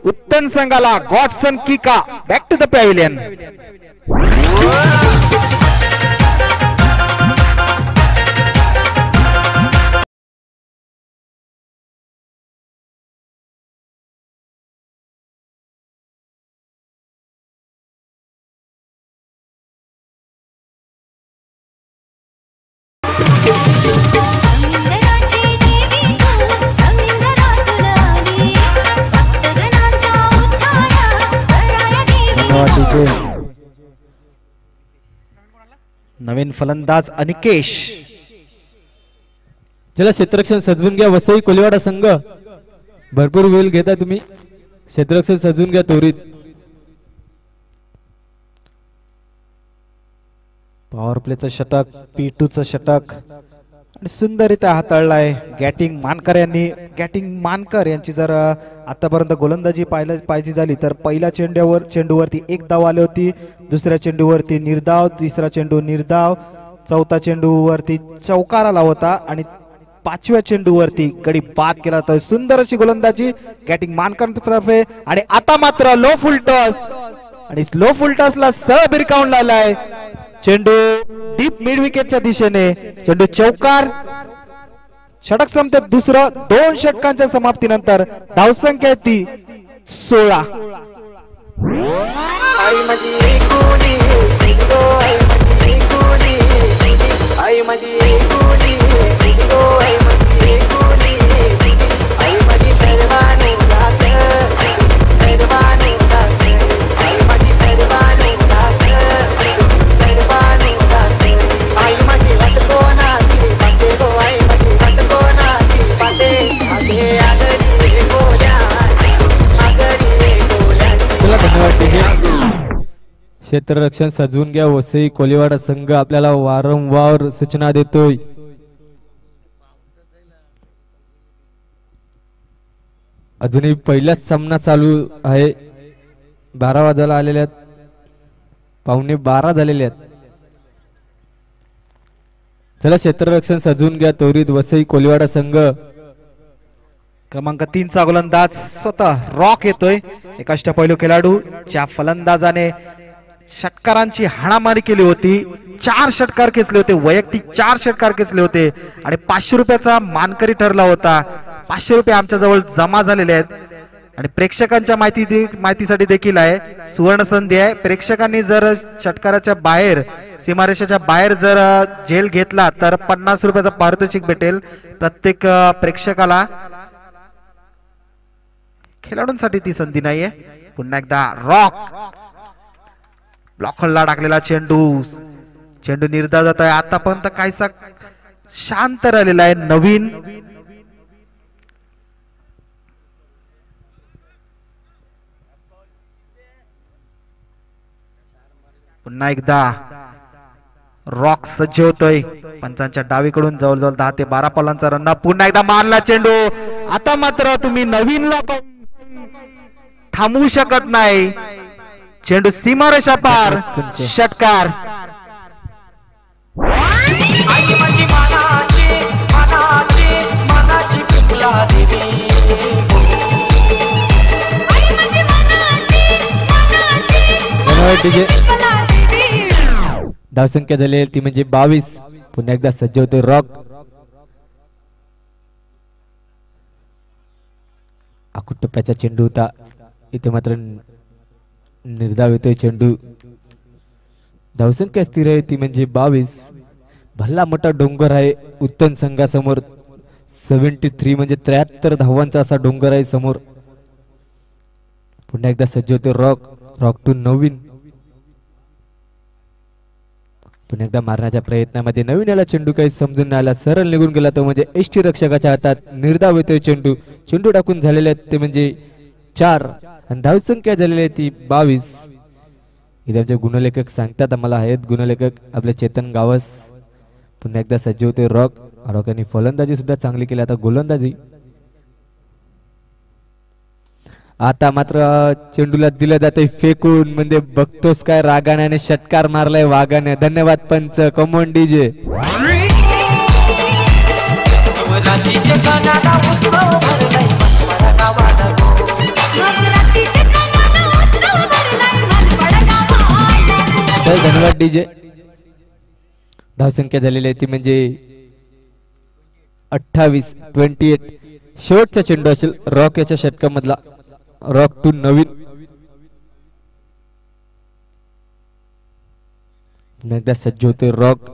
उत्तम संघाला. गॉडसन किका बॅक टू द पॅव्हिलियन. नवीन फलंदाज अनिकेश. चला क्षेत्ररक्षण सजवून घ्या वसई कोलिवाडा संघ. भरपूर वेळ घेता तुम्ही. क्षेत्ररक्षण सजवून घ्या त्वरित. पॉवर प्लेचं षटक, P2चं षटक आणि सुंदररित्या हाताळलाय गॅटिंग मानकर यांनी. गॅटिंग मानकर यांची जर आतापर्यंत गोलंदाजी पाहिजे झाली तर पहिल्या चेंडूवरती 1 धाव आली होती, दुसऱ्या चेंडूवरती निर्धाव, तिसरा चेंडू निर्धाव, चौथा चेंडूवरती चौकार आला होता आणि 5व्या चेंडूवरती गडी बाद केला होता. सुंदर अशी गोलंदाजी गॅटिंग मानकर तर्फे. आणि आता मात्र लो फुल टॉस आणि लो फुल टॉसला सरळ बिरकावून लावलाय चेंडू डीप मिड विकेटच्या दिशेने. चेंडू चौकार. षटक संपते दुसरं. 2 षटकांच्या समाप्तीनंतर धावसंख्या ती 16. क्षेत्ररक्षण सजवून घ्या वसई कोलिवाडा संघ आपल्याला वारंवार सूचना देतोय. अजूनही पहिलाच सामना चालू आहे. 12 वाजायला आलेले आहेत. 11:15 झालेले आहेत. चला क्षेत्ररक्षण सजवून घ्या त्वरित वसई कोलिवाडा संघ. क्रमांक 3चा गोलंदाज स्वतः रॉक येतोय. एक अष्टपैलू खेळाडू ज्या फलंदाजाने षटकारांची हाणामारी केली होती. 4 षटकार खेचले होते, वैयक्तिक 4 षटकार खेचले होते आणि 500 रुपयाचा मानकरी ठरला होता. 500 रुपये आमच्या जवळ जमा झालेले आहेत आणि प्रेक्षकांच्या माहितीसाठी देखील आहे सुवर्ण संधी आहे. प्रेक्षकांनी जर षटकाराच्या बाहेर सीमारेषेच्या बाहेर जर झेल घेतला तर 50 रुपयाचा पारितोषिक भेटेल प्रत्येक प्रेक्षकाला. खेळाडूंसाठी ती संधी नाहीये. पुन्हा एकदा रॉक. ब्लॉकला टाकलेला चेंडू. चेंडू निर्धाव जात आहे. आतापर्यंत काहीसा शांत राहिलेला आहे नवीन. पुन्हा एकदा रॉक सज्ज होतोय. पंचांच्या डावीकडून जवळजवळ 10 ते 12 बॉलांचा रन. पुन्हा एकदा मारला चेंडू आता मात्र तुम्ही नवीनला थांबवू शकत नाही. चेंडू सीमारेषा पार, षटकार. धावसंख्या झाली ती म्हणजे 22. पुन्हा एकदा सज्ज होते रॉक. आखूट टप्प्याचा चेंडू होता, इथे मात्र निर्धाव येतोय चेंडू. धावसंख्या स्थिर आहे ती म्हणजे 22. भल्ला मोठा डोंगर आहे उत्तम संघासमोर. 73 म्हणजे 73 धावांचा असा डोंगर आहे समोर. पुन्हा एकदा सज्ज होते रॉक. रॉक टू नवीन. पुन्हा एकदा मारण्याच्या प्रयत्नामध्ये नवीन याला चेंडू काही समजून नाही आला, सरळ निघून गेला तो म्हणजे एष्टी रक्षकाच्या हातात. निर्धाव येतोय चेंडू. चेंडू टाकून झालेले आहेत ते म्हणजे 4 आणि धावसंख्या झालेली आहे ती 22. इथे आमचे गुणलेखक सांगतात आम्हाला आहेत गुणलेखक आपले चेतन गावस. पुन्हा एकदा सज्ज होते रॉक. रॉक यांनी फलंदाजी सुद्धा चांगली केली, आता गोलंदाजी. आता मात्र चेंडूला दिलं जाते फेकून, म्हणजे बघतोस काय रागाने षटकार मारलाय वाघाने. धन्यवाद पंच. Come on DJ. धन्यवाद डीजे. धावसंख्या झालेली आहे ती म्हणजे 28. शेवटचा चेंडू असेल रॉक याच्या षटकामधला. रॉक टू नवीन. पुन्हा एकदा सज्ज होते रॉक.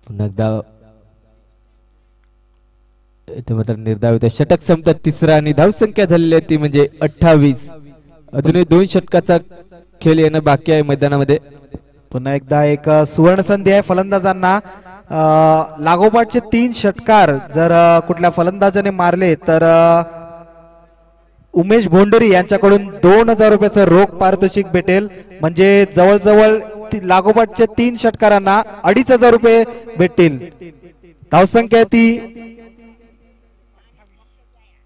पुन्हा एकदा इथे मात्र निर्धाव होते. षटक संपतात तिसरा आणि धावसंख्या झालेली आहे ती म्हणजे 28. अजूनही 2 षटकाचा खेळ येणं बाकी आहे मैदानामध्ये. पुन्हा एकदा एक सुवर्ण संधी आहे फलंदाजांना. लागोपाठचे 3 षटकार जर कुठल्या फलंदाजाने मारले तर उमेश भोंडरी यांच्याकडून 2000 रुपयाचं रोख पारितोषिक भेटेल. म्हणजे जवळजवळ लागोपाठच्या 3 षटकारांना 2500 रुपये भेटतील. धावसंख्या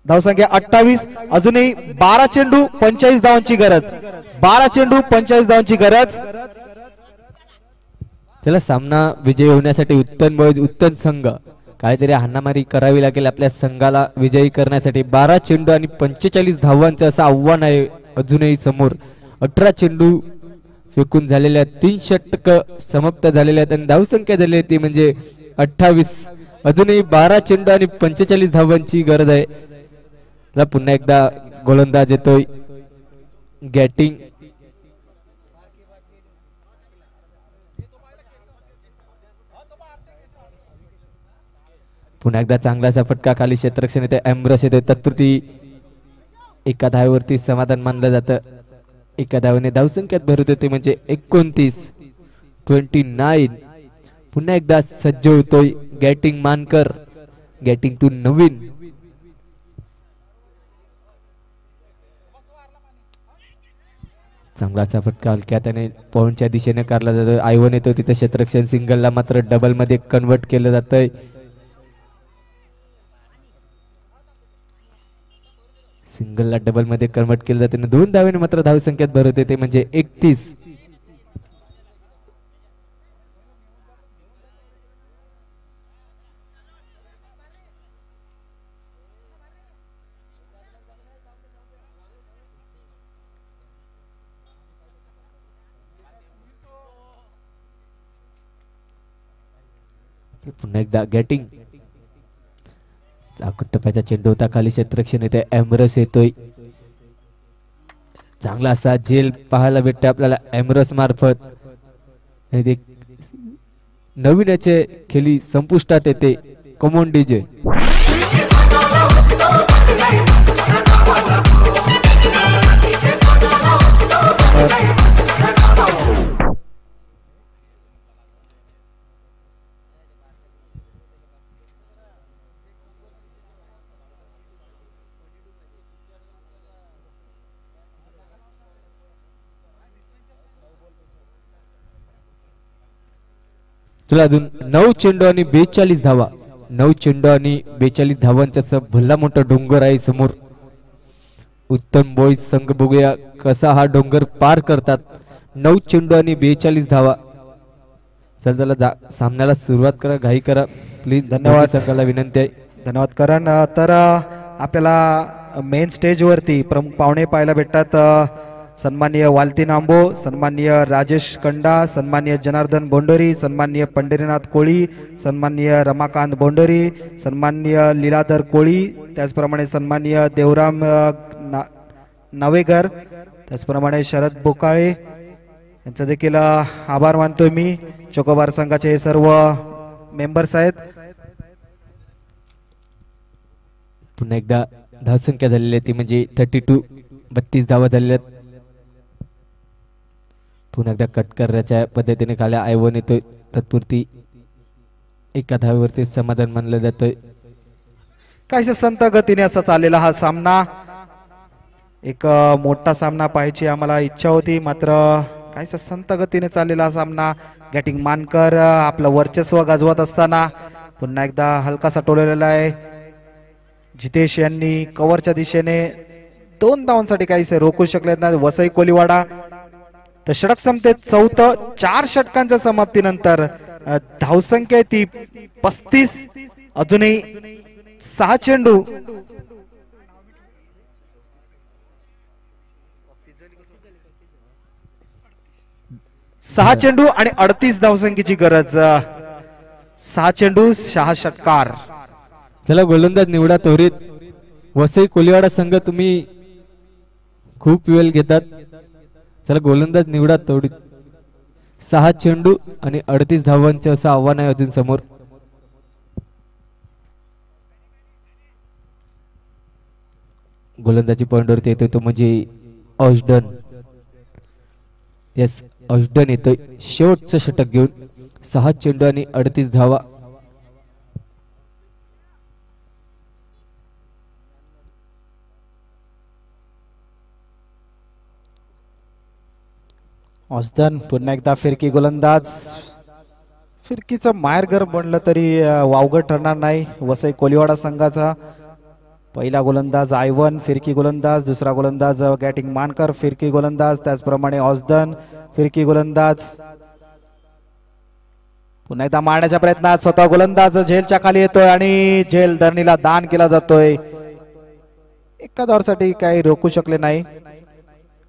धावसंख्या 28. अजूनही 12 चेंडू 45 धावांची गरज. 12 चेंडू 45 धावांची गरज. त्याला सामना विजयी होण्यासाठी उत्तम संघ काहीतरी हाणामारी करावी लागेल आपल्या संघाला विजयी करण्यासाठी. 12 चेंडू आणि 45 धावांचं असं आव्हान आहे अजूनही समोर. 18 चेंडू फेकून झालेल्या 3 षटक समाप्त झालेले आहेत आणि धावसंख्या झाली आहे ती म्हणजे 28. अजूनही 12 चेंडू आणि 45 धावांची गरज आहे. पुन्हा एकदा गोलंदाज येतोय गॅटिंग. पुन्हा एकदा चांगलासा फटका खाली क्षेत्ररक्षण येते. एम्ब्रस येते. तत्पुरती एका धावेवरती समाधान मानलं जातं. एका धावेने धावसंख्यात भर होते म्हणजे 29. पुन्हा एकदा सज्ज होतोय गॅटिंग मानकर. गॅटिंग टू नवीन. चांगलाचा फटका हलक्या त्याने पॉइंटच्या दिशेने काढला जातो. आयवन येतो तिथे क्षेत्ररक्षण. सिंगलला मात्र डबल मध्ये कन्वर्ट केलं जातंय. सिंगलला डबल मध्ये कन्वर्ट केलं जाते. 2 धावेने मात्र धावसंख्येत भर होते ते म्हणजे 31. पुन्हा एकदा गॅटिंग. टप्प्याचा चेंडू होता खाली क्षेत्ररक्षण येते. एम्ब्रस येतोय. चांगला असा झेल पाहायला भेटते आपल्याला एम्ब्रस मार्फत. आणि ते नवीन याचे खेळी संपुष्टात येते. Come on DJ. चला अजून 9 चेंडू आणि 42 धावा. 9 चेंडू आणि 42 धावांचा भला मोठा डोंगर आहे समोर. उत्तम बॉईज संघ बघूया कसा हा डोंगर पार करतात. 9 चेंडू आणि 42 धावा. चला सामन्याला सुरुवात करा, घाई करा प्लीज. धन्यवाद. संघाला विनंती आहे. धन्यवाद करण. तर आपल्याला मेन स्टेजवरती प्रमुख पाहुणे पाहायला भेटतात. सन्माननीय वाल्ती नांबो, सन्माननीय राजेश कंडा, सन्माननीय जनार्दन बोंडोरी, सन्माननीय पंढरीनाथ कोळी, सन्माननीय रमाकांत बोंडोरी, सन्माननीय लीलाधर कोळी, त्याचप्रमाणे सन्माननीय देवराम नवेगर, त्याचप्रमाणे शरद बोकाळे यांचा देखील आभार मानतोय मी. चोकोबार संघाचे हे सर्व मेंबर्स आहेत. पुन्हा एकदा धावसंख्या झालेली आहे ती म्हणजे 32 धावा झालेल्या आहेत. पुन्हा एकदा कट करण्याच्या पद्धतीने खाली आयवन येतोय. तत्पुरती एका धावेवरती समाधान मानलं जातंय. काहीसा संत गतीने असा चाललेला हा सामना. एक मोठा सामना पाहायची आम्हाला इच्छा होती, मात्र काहीसा संत गतीने चाललेला हा सामना. गॅटिंग मानकर आपलं वर्चस्व गाजवत असताना पुन्हा एकदा हलकासा टोललेला आहे. जितेश यांनी कव्हरच्या दिशेने 2 धावांसाठी काहीसे रोखू शकले नाही. वसई कोलीवाडा तर षटक संपते 4. 4 षटकांच्या समाप्तीनंतर धावसंख्या ती 35. अजूनही 6 चेंडू. सहा चेंडू आणि 38 धावसंख्येची गरज. 6 चेंडू 6 षटकार. चला गोलंदाज निवडा त्वरित. वसई कोलीवाडा संघ तुम्ही खूप वेळ घेतात. चला गोलंदाज निवडा त्वरित. 6 चेंडू आणि 38 धावांचे असं आव्हान आहे अजून समोर. गोलंदाजी पॉइंटवरती येतोय तो म्हणजे ऑस्डन. येस, ऑस्डन येतोय शेवटचं षटक घेऊन. 6 चेंडू आणि 38 धावा. ऑस्डन पुन्हा एकदा फिरकी गोलंदाज. फिरकीचं माहेरघर बनलं तरी वावगं ठरणार नाही वसई कोलीवाडा संघाचा. पहिला गोलंदाज आयवन फिरकी गोलंदाज, दुसरा गोलंदाज गॅटिंग मानकर फिरकी गोलंदाज, त्याचप्रमाणे ऑस्डन फिरकी गोलंदाज. पुन्हा एकदा मारण्याच्या प्रयत्नात स्वतः गोलंदाज झेलच्या खाली येतोय आणि झेल धरणीला दान केला जातोय. एका धावासाठी काही रोखू शकले नाही.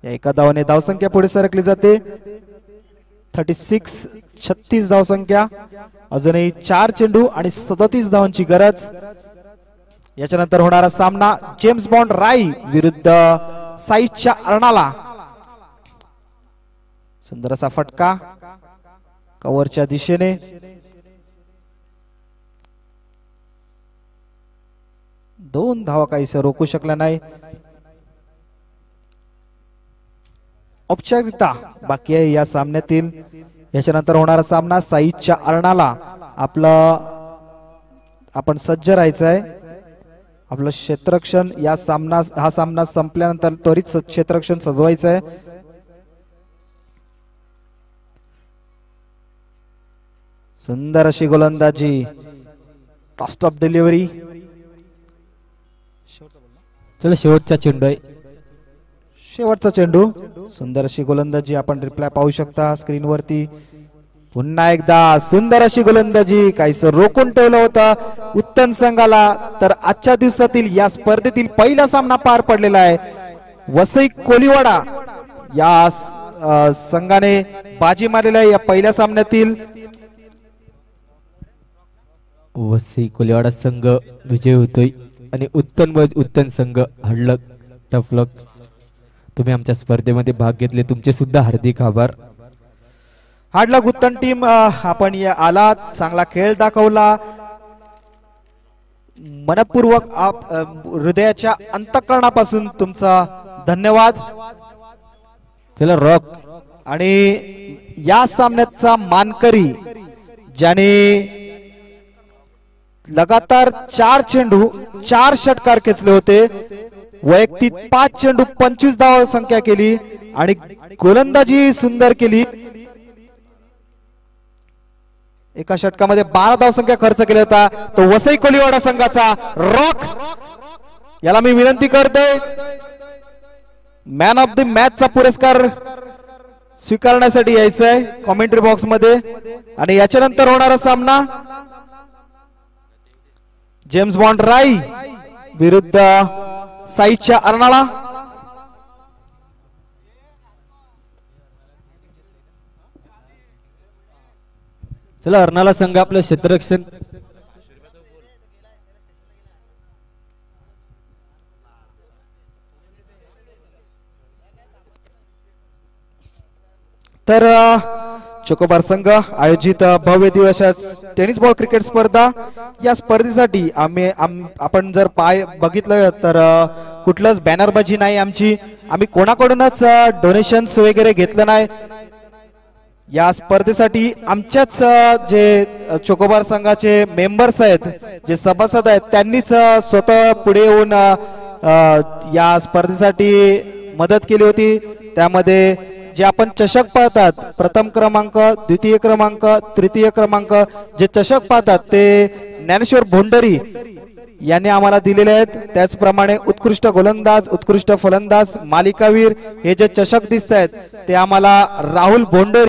या एका धावाने धावसंख्या पुढे सरकली जाते. 36 धावसंख्या. अजूनही 4 चेंडू आणि 37 धावांची गरज. याच्यानंतर होणारा सामना जेम्स बॉन्ड राय विरुद्ध साईच्या अर्णाला. सुंदर असा फटका कव्हरच्या दिशेने. दोन धावा काहीसं रोखू शकला नाही. औपचारिकता बाकी आहे या सामन्यातील. याच्यानंतर होणारा सामना साईच्या अर्णाला. आपण सज्ज राहायचं आहे. आपलं क्षेत्ररक्षण हा सामना संपल्यानंतर त्वरित क्षेत्ररक्षण सजवायचं आहे. सुंदर अशी गोलंदाजी. Toast of delivery. चला शेवटचा चेंडू आहे. शेवटचा चेंडू. सुंदर अशी गोलंदाजी आपण रिप्लाय पाहू शकता स्क्रीनवरती. पुन्हा एकदा सुंदर अशी गोलंदाजी. काहीसं रोखून ठेवलं होतं उत्तम संघाला. तर आजच्या दिवसातील या स्पर्धेतील पहिला सामना पार पडलेला आहे. वसई कोलीवाडा या संघाने बाजी मारलेला आहे या पहिल्या सामन्यातील. वसई कोलीवाडा संघ विजय होतोय आणि उत्तम संघ हडलक टफलक. तुम्ही आमच्या स्पर्धेमध्ये भाग घेतले, तुमचे सुद्धा हार्दिक आभार. हाडलक उत्तम टीम आपण आलात, चांगला खेळ दाखवला. मनपूर्वक हृदयाच्या अंतःकरणापासून तुमचा धन्यवाद. चला रॉक. आणि या सामन्याचा मानकरी ज्याने लगातार 4 चेंडू 4 षटकार खेचले होते, वैयक्तिक 5 चेंडू 25 धावा संख्या केली आणि गोलंदाजी सुंदर केली. एका षटकामध्ये 12 धावसंख्या खर्च केला होता तो वसई कोलीवाडा संघाचा रॉक. याला मी विनंती करतोय मॅन ऑफ द मॅचचा पुरस्कार स्वीकारण्यासाठी यायचंय कॉमेंट्री बॉक्स मध्ये. आणि याच्यानंतर होणारा सामना जेम्स बॉन्ड राई विरुद्ध साईच्या अर्नाळा. चला अर्नाळा संघ आपलं क्षेत्ररक्षण तर चोकोबार संघ आयोजित भव्य दिवस टेनिस बॉल क्रिकेट स्पर्धा या स्पर्धेसाठी आपण जर बघितलं तर कुठलंच बॅनरबाजी नाही आमची. आम्ही कोणाकडूनच डोनेशन्स वगैरे घेतलं नाही. या स्पर्धेसाठी आमच्याच जे चोकोबार संघाचे मेंबर्स आहेत जे सभासद आहेत त्यांनीच स्वतः पुढे येऊन या स्पर्धेसाठी मदत केली होती. त्यामध्ये जे आपण चषक पाहतात प्रथम क्रमांक द्वितीय क्रमांक तृतीय क्रमांक जे चषक पाहतात ते ज्ञानेश्वर भोंडरी यांनी आम्हाला दिलेले आहेत. त्याचप्रमाणे उत्कृष्ट गोलंदाज उत्कृष्ट फलंदाज मालिकावीर हे जे चषक दिसत आहेत ते आम्हाला राहुल भोंडरी